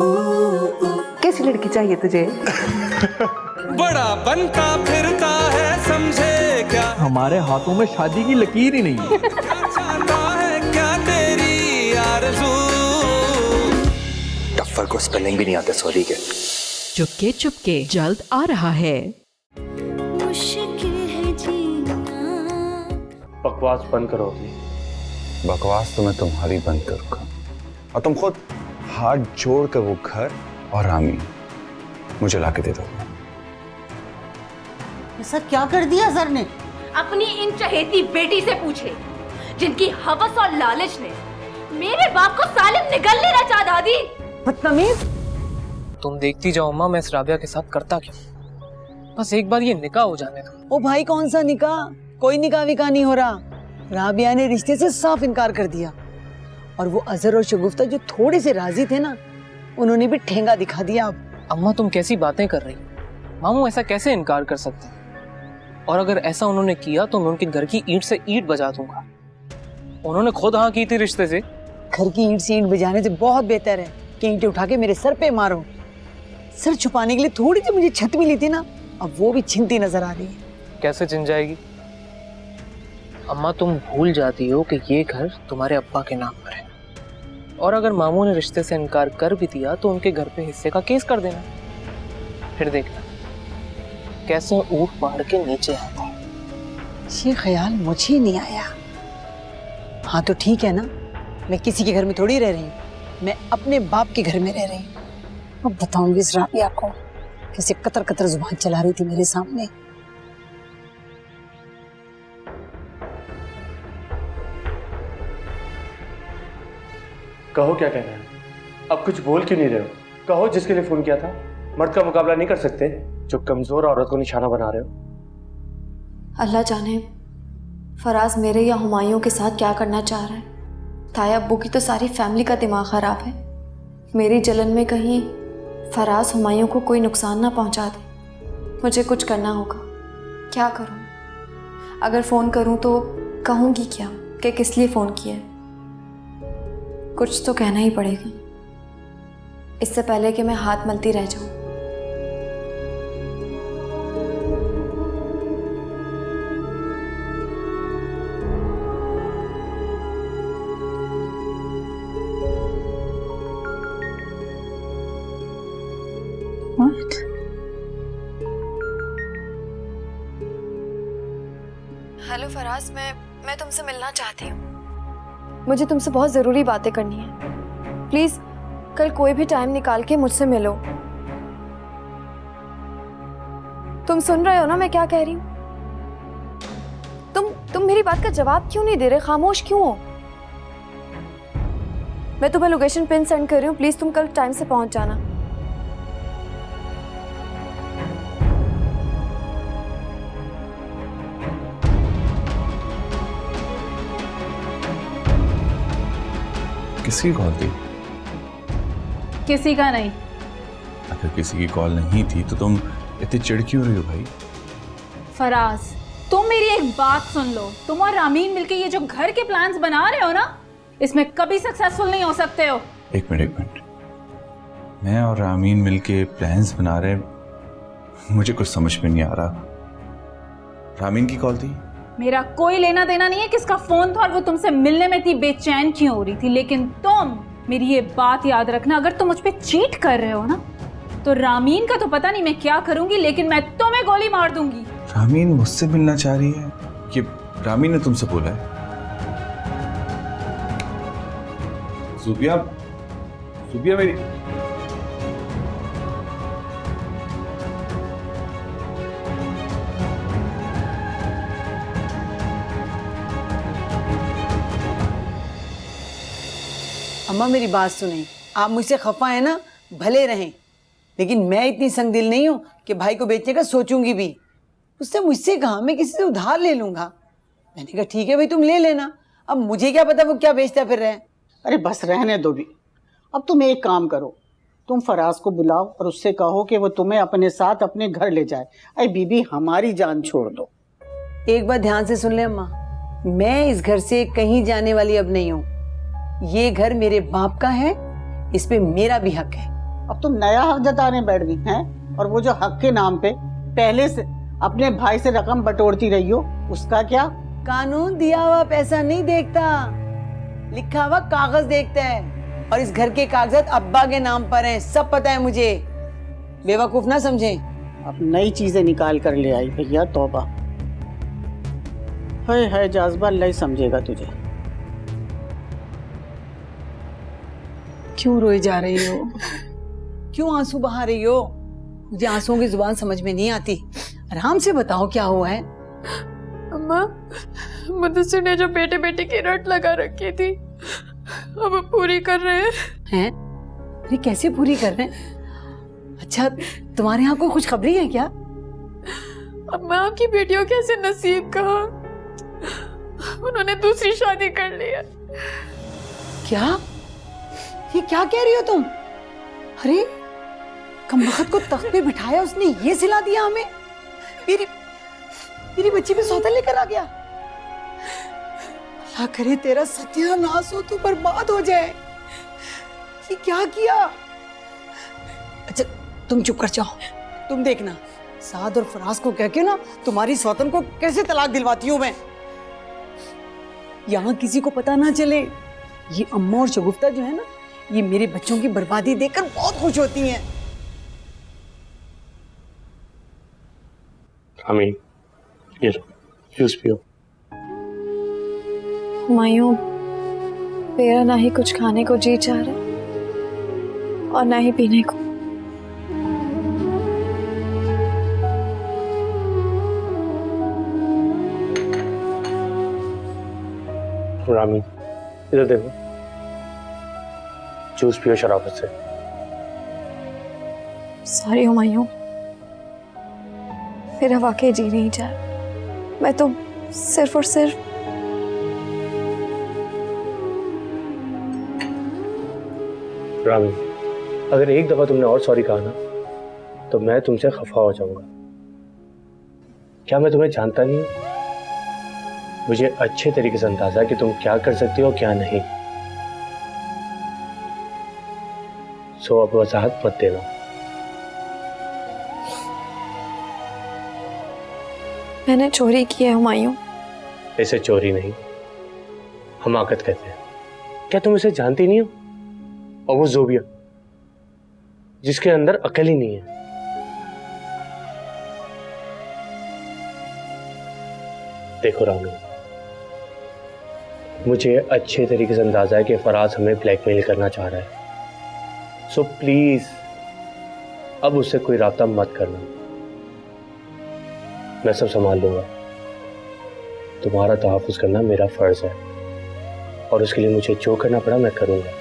कैसी लड़की चाहिए तुझे? बड़ा बनता फिरता है, समझे क्या? हमारे हाथों में शादी की लकीर ही नहीं है। चाहता है क्या तेरी आरज़ू? टफ्फर को स्पेलिंग भी नहीं आते सॉरी के। चुपके चुपके जल्द आ रहा है। बकवास बंद करो अपनी। बकवास तो मैं तुम्हारी बंद करूंगा और तुम खुद हाथ जोड़ कर वो घर और रामी मुझे लाके दे दो। ऐसा क्या कर दिया सर ने? अपनी इन चहेती बेटी से पूछे, जिनकी हवस और लालच ने मेरे बाप को सालिम निगल लेना चाहा। दादी बदतमीज। तुम देखती जाओ अम्मा, मैं इस राबिया के साथ करता क्यों? बस एक बार ये निकाह हो जाने दो। ओ भाई कौन सा निकाह? कोई निकाह विकाह नहीं हो रहा। राबिया ने रिश्ते से साफ इनकार कर दिया और वो अजहर और शगुफ्ता जो थोड़े से राजी थे ना, उन्होंने भी ठेंगा दिखा दिया। अब अम्मा तुम कैसी बातें कर रही हो? मामू ऐसा कैसे इनकार कर सकते हैं? और अगर ऐसा उन्होंने किया तो मैं उनके घर की ईंट से ईंट बजा दूंगा। उन्होंने खुद हाँ की थी रिश्ते से। घर की ईंट से ईंट बजाने से बहुत बेहतर है कि ईंटें उठा के मेरे सर पे मारो। सर छुपाने के लिए थोड़ी सी मुझे छत मिली थी ना, अब वो भी छिनती नजर आ रही है। कैसे चिन जाएगी? अम्मा तुम भूल जाती हो कि ये घर तुम्हारे अब्बा के नाम पर है, और अगर मामू ने रिश्ते से इनकार कर भी दिया तो उनके घर पे हिस्से का केस कर देना। फिर देखना कैसे ऊँट पहाड़ के नीचे आता है। ये ख्याल मुझे नहीं आया। हाँ तो ठीक है ना, मैं किसी के घर में थोड़ी रह रही हूँ, मैं अपने बाप के घर में रह रही हूँ। अब बताऊंगी इस राबिया को कैसे कतर कतर जुबान चला रही थी मेरे सामने। कहो क्या कहना है? अब कुछ बोल क्यों नहीं रहे हो? कहो जिसके लिए फोन किया था। मर्द का मुकाबला नहीं कर सकते जो कमजोर औरत को निशाना बना रहे हो। अल्लाह जाने फराज मेरे या हुमायूं के साथ क्या करना चाह रहा है। ताया अब्बू की तो सारी फैमिली का दिमाग खराब है। मेरी जलन में कहीं फराज हुमायूं को कोई नुकसान ना पहुंचा दे। मुझे कुछ करना होगा। क्या करूं? अगर फ़ोन करूं तो कहूंगी क्या कि किस लिए फ़ोन किया है? कुछ तो कहना ही पड़ेगा, इससे पहले कि मैं हाथ मलती रह जाऊं। हेलो फराज, मैं तुमसे मिलना चाहती हूँ। मुझे तुमसे बहुत ज़रूरी बातें करनी है। प्लीज़ कल कोई भी टाइम निकाल के मुझसे मिलो। तुम सुन रहे हो ना मैं क्या कह रही हूँ? तुम मेरी बात का जवाब क्यों नहीं दे रहे? खामोश क्यों हो? मैं तुम्हें लोकेशन पिन सेंड कर रही हूँ, प्लीज़ तुम कल टाइम से पहुँच जाना। किसकी कॉल थी? किसी का नहीं। अगर किसी की कॉल नहीं थी तो तुम इतनी चिढ़ क्यों रही हो भाई? फराज तुम मेरी एक बात सुन लो, तुम और रामीन मिलके ये जो घर के प्लान्स बना रहे हो ना, इसमें कभी सक्सेसफुल नहीं हो सकते हो। एक मिनट, मैं और रामीन मिलके प्लान्स बना रहे, मुझे कुछ समझ में नहीं आ रहा। रामीन की कॉल थी? मेरा कोई लेना देना नहीं है किसका फोन था और वो तुमसे मिलने में इतनी बेचैन क्यों हो रही थी। लेकिन तुम मेरी ये बात याद रखना, अगर तुम मुझ पे चीट कर रहे हो ना तो रामीन का तो पता नहीं मैं क्या करूंगी, लेकिन मैं तुम्हें गोली मार दूंगी। रामीन मुझसे मिलना चाह रही है? ये रामीन ने तुमसे बोला है? सुबिया मेरी अम्मा मेरी बात सुने, आप मुझसे खफा है ना, भले रहें, लेकिन मैं इतनी संगदिल नहीं हूँ कि भाई को बेचने का सोचूंगी भी। उसने मुझसे कहा मैं किसी से उधार ले लूंगा। मैंने कहा ठीक है भाई तुम ले लेना, अब मुझे क्या पता वो क्या बेचता फिर रहे। अरे बस रहने दो भी। अब तुम एक काम करो, तुम फराज को बुलाओ और उससे कहो कि वो तुम्हें अपने साथ अपने घर ले जाए। अरे बीबी हमारी जान छोड़ दो। एक बात ध्यान से सुन ले अम्मा, मैं इस घर से कहीं जाने वाली अब नहीं हूँ। ये घर मेरे बाप का है, इस पे मेरा भी हक है। अब तुम नया हक जताने बैठ गई हैं, और वो जो हक के नाम पे पहले से अपने भाई से रकम बटोरती रही हो, उसका क्या? कानून दिया हुआ पैसा नहीं देखता, लिखा हुआ कागज देखता है, और इस घर के कागजात अब्बा के नाम पर हैं, सब पता है मुझे। बेवकूफ ना समझें। अब नई चीजें निकाल कर ले आई भैया, तौबा। है जाज़बा, अल्लाह ही समझेगा तुझे। क्यों रोई जा रही हो? क्यों आंसू बहा रही हो? मुझे आंसुओं की जुबान समझ में नहीं आती। आराम से बताओ क्या हुआ है। अम्मा, मुदस्सिर ने जो बेटे बेटे की रट लगा रखी थी, अब पूरी कर रहे हैं? अरे कैसे पूरी कर रहे हैं? अच्छा, तुम्हारे यहाँ कोई खुशखबरी है क्या? अम्मा, आपकी बेटियों कैसे नसीब कहा, उन्होंने दूसरी शादी कर लिया। क्या? ये क्या कह रही हो तुम? अरे कमबख्त को तख्त पे बिठाया उसने, ये सिला दिया हमें। मेरी बच्ची पे सौदा लेकर आ गया। अल्लाह करे तेरा सत्यानाश हो, तू बर्बाद हो जाए। ये क्या किया? अच्छा तुम चुप कर जाओ, तुम देखना साद और फराज को कह के ना तुम्हारी सौतन को कैसे तलाक दिलवाती हूँ मैं। यहाँ किसी को पता ना चले। ये अम्मा और शगुफ्ता जो है ना, ये मेरे बच्चों की बर्बादी देखकर बहुत खुश होती हैं। अमीन, ये लो, जूस पियो। हुमायूं, मेरा ना ही कुछ खाने को जी चाह रहा और ना ही पीने को। रामी, इधर देखो, जूस पियो शराफत से। सॉरी हुमायूं, मेरा वाकई जी नहीं चाह। मैं तो सिर्फ और सिर्फ रामी, अगर एक दफा तुमने और सॉरी कहा ना, तो मैं तुमसे खफा हो जाऊंगा। क्या मैं तुम्हें जानता नहीं हूं? मुझे अच्छे तरीके से अंदाजा है कि तुम क्या कर सकती हो क्या नहीं। सो अब वजाहत मत देना। मैंने चोरी की है हुमायूं। इसे चोरी नहीं, हमाकत कहते हैं। क्या तुम इसे जानती नहीं हो? और वो जोबिया जिसके अंदर अकल ही नहीं है। देखो रानू, मुझे अच्छे तरीके से अंदाजा है कि फराज हमें ब्लैकमेल करना चाह रहा है। सो प्लीज अब उससे कोई राब्ता मत करना। मैं सब संभाल लूंगा। तुम्हारा तहफ़्फ़ुज़ करना मेरा फर्ज है, और उसके लिए मुझे जो करना पड़ा मैं करूंगा।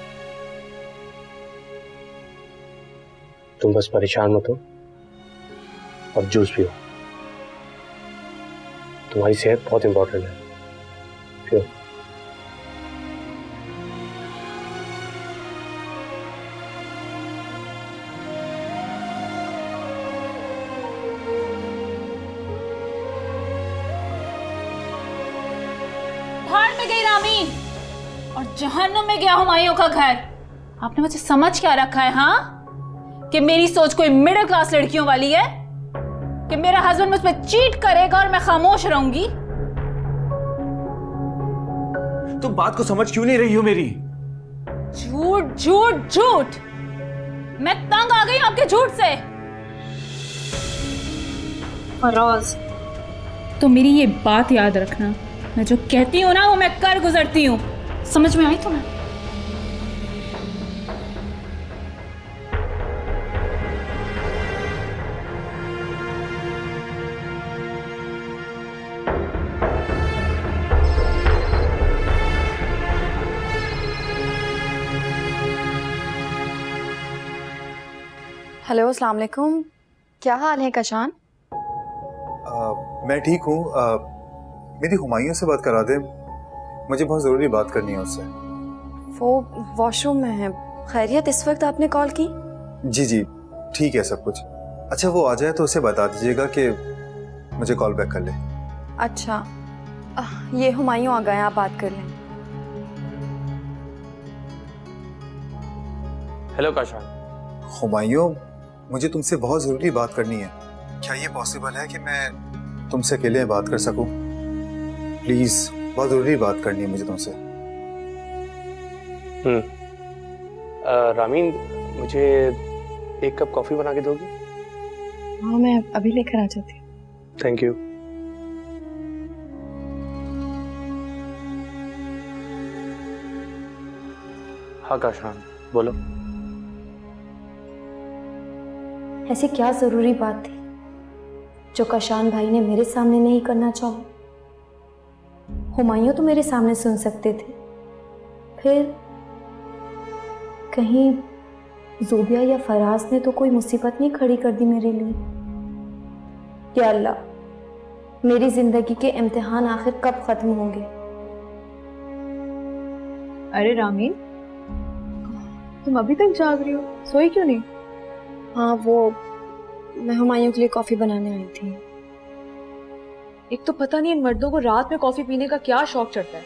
तुम बस परेशान मत हो और जूस पियो। तुम्हारी सेहत बहुत इंपॉर्टेंट है। पियो। भाड़ में गई रामीन और जहन्नुम में गया हुमायूं का घर। आपने मुझे समझ क्या रखा है? हाँ, कि मेरी सोच कोई मिडिल क्लास लड़कियों वाली है, कि मेरा हस्बैंड मुझ पर चीट करेगा और मैं खामोश रहूंगी। तुम बात को समझ क्यों नहीं रही हो मेरी? झूठ झूठ झूठ, मैं तंग आ गई आपके झूठ से। फराज, तो मेरी ये बात याद रखना, मैं जो कहती हूँ ना वो मैं कर गुजरती हूँ। समझ में आई तुम्हें? हेलो, अस्सलाम वालेकुम। क्या हाल है कशान? मैं ठीक हूँ। मेरी हुमायूं से बात करा दे, मुझे बहुत ज़रूरी बात करनी है उससे। वो वॉशरूम में है। खैरियत, इस वक्त आपने कॉल की? जी जी ठीक है सब कुछ। अच्छा वो आ जाए तो उसे बता दीजिएगा कि मुझे कॉल बैक कर ले। अच्छा, ये हुमायूं आ गए, आप बात कर लें। हेलो काशान, हुमायूं, मुझे तुमसे बहुत ज़रूरी बात करनी है। क्या ये पॉसिबल है कि मैं तुमसे अकेले बात कर सकूं? प्लीज़, बहुत ज़रूरी बात करनी है मुझे तुमसे। रामीन, मुझे एक कप कॉफ़ी बना के दोगी? हाँ, मैं अभी लेकर आ जाती हूँ। Thank you. हाँ काशान, बोलो। ऐसी क्या ज़रूरी बात थी जो काशान भाई ने मेरे सामने नहीं करना चाहा? हुमायूं तो मेरे सामने सुन सकते थे, फिर कहीं ज़ोबिया या फराज ने तो कोई मुसीबत नहीं खड़ी कर दी मेरे लिए? या अल्लाह, मेरी ज़िंदगी के इम्तिहान आखिर कब ख़त्म होंगे? अरे रामीन, तुम अभी तक जाग रही हो, सोई क्यों नहीं? हाँ, वो मैं हुमायूं के लिए कॉफ़ी बनाने आई थी। एक तो पता नहीं इन मर्दों को रात में कॉफी पीने का क्या शौक चढ़ता है।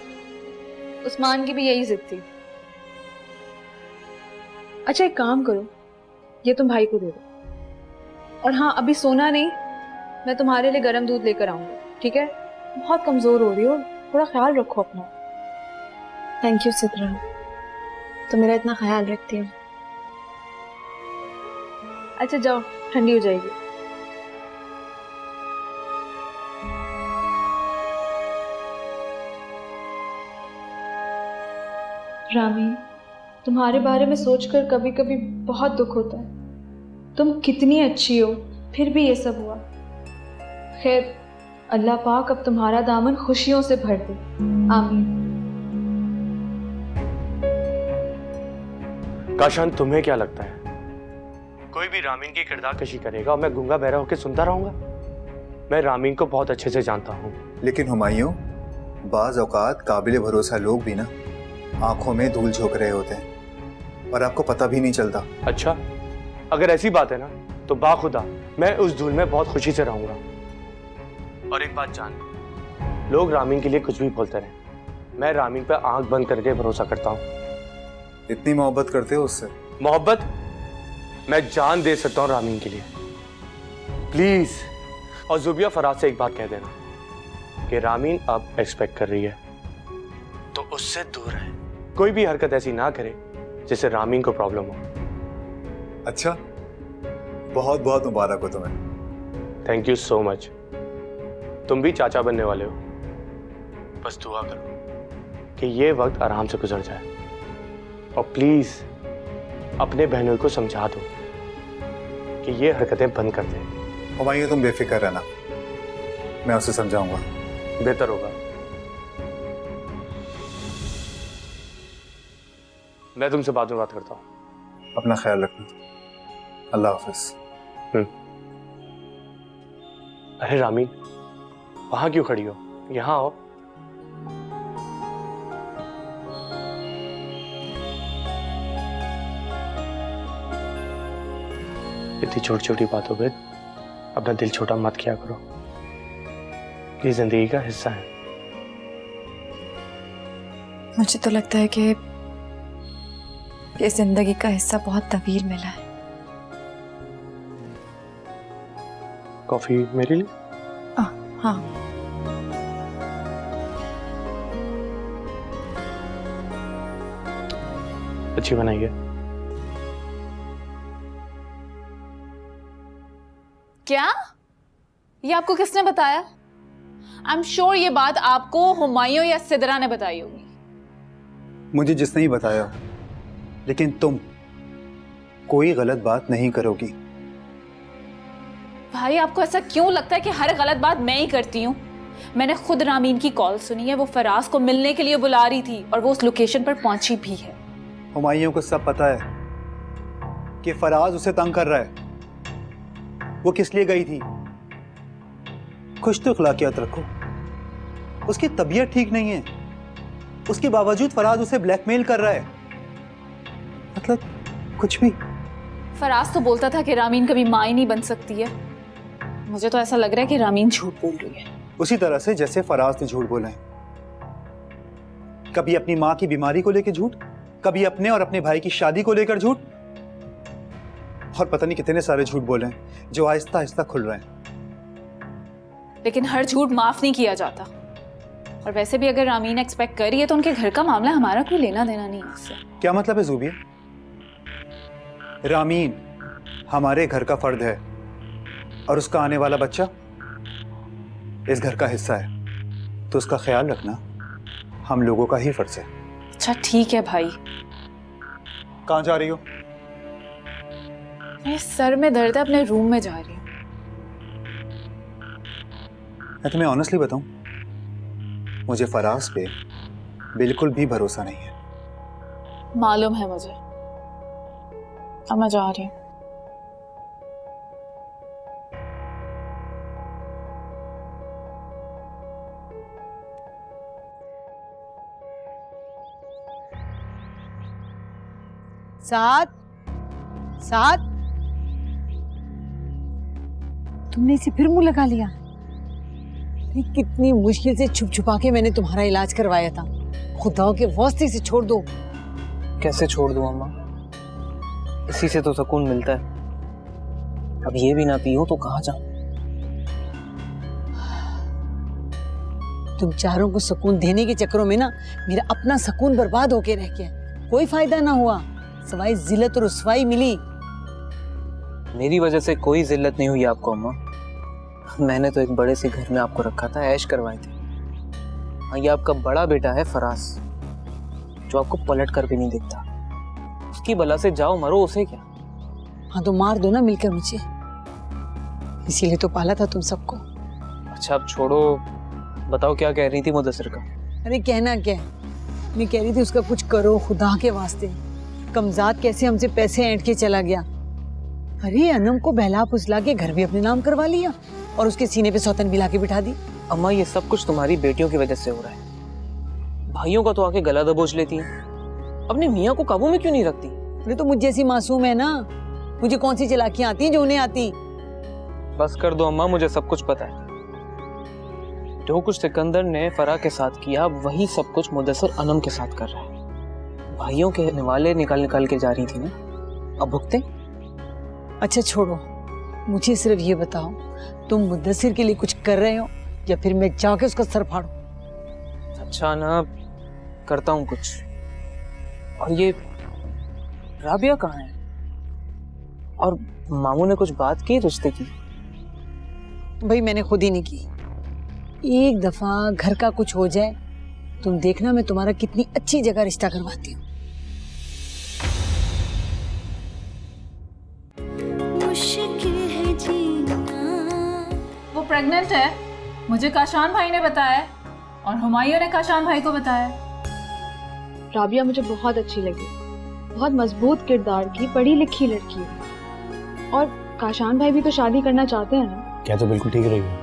उस्मान की भी यही जिद थी। अच्छा, एक काम करो, ये तुम भाई को दे दो। और हाँ, अभी सोना नहीं, मैं तुम्हारे लिए गर्म दूध लेकर आऊंगी, ठीक है? बहुत कमजोर हो रही हो, थोड़ा ख्याल रखो अपना। थैंक यू सिद्रा, तो मेरा इतना ख्याल रखती हो। अच्छा जाओ, ठंडी हो जाएगी। रामी, तुम्हारे बारे में सोचकर कभी कभी बहुत दुख होता है। तुम कितनी अच्छी हो, फिर भी ये सब हुआ। खैर, अल्लाह पाक अब तुम्हारा दामन खुशियों से भर दे, आमीन। काशान, तुम्हें क्या लगता है कोई भी रामीन की किरदार कशी करेगा और मैं गूंगा बहरा होकर सुनता रहूंगा? मैं रामीन को बहुत अच्छे से जानता हूँ। लेकिन हुमायूं, बाज औकात काबिल भरोसा लोग भी ना आंखों में धूल झोंक रहे होते हैं और आपको पता भी नहीं चलता। अच्छा, अगर ऐसी बात है ना तो बाखुदा मैं उस धूल में बहुत खुशी से रहूंगा। और एक बात जान, लोग रामीन के लिए कुछ भी बोलते रहे, मैं रामीन पे आंख बंद करके भरोसा करता हूँ। इतनी मोहब्बत करते हो उससे? मोहब्बत? मैं जान दे सकता हूँ रामीन के लिए, प्लीज। और ज़ुबिया फराज से एक बात कह देना कि रामीन अब एक्सपेक्ट कर रही है, तो उससे दूर रहे। कोई भी हरकत ऐसी ना करे जिससे रामीन को प्रॉब्लम हो। अच्छा, बहुत बहुत मुबारक हो तुम्हें। Thank you so much. तुम भी चाचा बनने वाले हो। बस दुआ करो कि ये वक्त आराम से गुजर जाए, और प्लीज अपने बहनों को समझा दो कि ये हरकतें बंद कर दें। हुमायूं, तुम बेफिक्र रहना, मैं उसे समझाऊंगा। बेहतर होगा। मैं तुमसे बाद में बात करता हूँ। अपना ख्याल रखना। अल्लाह हाफिज। अरे रामीन, वहां क्यों खड़ी हो? यहाँ आओ। इतनी छोटी छोटी बातों पे अपना दिल छोटा मत किया करो, ये जिंदगी का हिस्सा है। मुझे तो लगता है कि ये जिंदगी का हिस्सा बहुत तवील मिला है। कॉफी मेरे लिए? हाँ। अच्छी बनाई है। क्या? ये आपको किसने बताया? आई एम श्योर ये बात आपको हुमायूं या सिदरा ने बताई होगी। मुझे जिसने ही बताया, लेकिन तुम कोई गलत बात नहीं करोगी। भाई, आपको ऐसा क्यों लगता है कि हर गलत बात मैं ही करती हूँ? मैंने खुद रामीन की कॉल सुनी है, वो फराज को मिलने के लिए बुला रही थी और वो उस लोकेशन पर पहुंची भी है। हुमायूं को सब पता है कि फराज उसे तंग कर रहा है। वो किस लिए गई थी? कुछ तो अखलाकियात रखो। उसकी तबीयत ठीक नहीं है, उसके बावजूद फराज उसे ब्लैकमेल कर रहा है। मतलब कुछ भी। फराज तो बोलता था कि रामीन कभी माँ ही नहीं बन सकती है। मुझे तो ऐसा लग रहा है कि रामीन झूठ बोल रही है। उसी तरह से जैसे फराज ने झूठ बोला है। कभी अपनी माँ की बीमारी को लेकर झूठ, कभी अपने और अपने भाई की शादी को लेकर झूठ। और पता नहीं कितने सारे झूठ बोले हैं जो आहिस्ता आहिस्ता खुल रहे हैं। लेकिन हर झूठ माफ नहीं किया जाता। और वैसे भी अगर रामीन एक्सपेक्ट कर रही है तो उनके घर का मामला हमारा कोई लेना देना नहीं है इससे। क्या मतलब है ज़ूबिया? रामीन हमारे घर का फर्द है और उसका आने वाला बच्चा इस घर का हिस्सा है, तो उसका ख्याल रखना हम लोगों का ही फर्ज है। अच्छा ठीक है भाई। कहाँ जा रही हो? मेरे सर में दर्द है, अपने रूम में जा रही हूँ। मैं तुम्हें ऑनेस्टली बताऊं, मुझे फराज पे बिल्कुल भी भरोसा नहीं है। मालूम है मुझे। अब मैं जा रही हूँ। साथ साथ तुमने इसे फिर मुंह लगा लिया। अरे कितनी मुश्किल से छुप छुपा के मैंने तुम्हारा इलाज करवाया था। खुदा के वास्ते से छोड़ दो। कैसे छोड़ दूं अम्मा? इसी से तो सुकून मिलता है। अब ये भी ना पियो तो कहाँ जाऊं? तुम चारों को सुकून देने के चक्करों में ना मेरा अपना सुकून बर्बाद होके रह गया। कोई फायदा ना हुआ, सवाई जिल्लत और रुसवाई मिली। मेरी वजह से कोई जिल्लत नहीं हुई आपको अम्मा। मैंने तो एक बड़े से घर में आपको रखा था, ऐश करवाए थे। हाँ, ये आपका बड़ा बेटा है फराज, जो आपको पलट कर भी नहीं देखता। उसकी बला से जाओ मरो, उसे क्या। हाँ तो मार दो ना मिलकर मुझे, इसीलिए तो पाला था तुम सबको। अच्छा अब छोड़ो, बताओ क्या कह रही थी मुदस्सिर का? अरे कहना क्या, मैं कह रही थी उसका कुछ करो खुदा के वास्ते। कमजाद कैसे हमसे पैसे ऐंठ के चला गया। अरे अनम को बहला फुसला के घर भी अपने नाम करवा लिया और उसके सीने पे सौतन भी लाके बिठा दी। अम्मा ये सब कुछ तुम्हारी बेटियों की वजह से हो रहा है। भाइयों का तो आके गला दबोच लेती है, अपने मियाँ को काबू में क्यों नहीं रखती? अरे तो मुझ जैसी मासूम है ना, मुझे कौन सी चालाकियां आती हैं जो उन्हें आती। बस कर दो अम्मा, मुझे सब कुछ पता है। जो कुछ सिकंदर ने फरा के साथ किया वही सब कुछ मुदस्सिर अनम के साथ कर रहा है। भाइयों के निवाले निकाल के जा रही थी ना, अब भुगते। अच्छा छोड़ो, मुझे सिर्फ ये बताओ तुम मुद्दसिर के लिए कुछ कर रहे हो या फिर मैं जाके उसका सर फाड़ूं? अच्छा ना, करता हूँ कुछ। और ये राबिया कहाँ है? और मामू ने कुछ बात की रिश्ते की? भाई मैंने खुद ही नहीं की। एक दफा घर का कुछ हो जाए, तुम देखना मैं तुम्हारा कितनी अच्छी जगह रिश्ता करवाती हूँ। वो प्रेग्नेंट है, मुझे काशान भाई ने बताया और हुमायूं ने काशान भाई को बताया। राबिया मुझे बहुत अच्छी लगी, बहुत मजबूत किरदार की, पढ़ी लिखी लड़की है। और काशान भाई भी तो शादी करना चाहते हैं ना? क्या तो बिल्कुल ठीक रही है।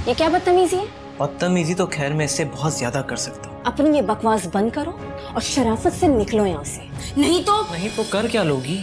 ये क्या बदतमीजी है? बदतमीजी तो खैर मैं इससे बहुत ज्यादा कर सकता हूँ। अपनी ये बकवास बंद करो और शराफत से निकलो यहाँ से, नहीं तो नहीं तो कर क्या लोगी?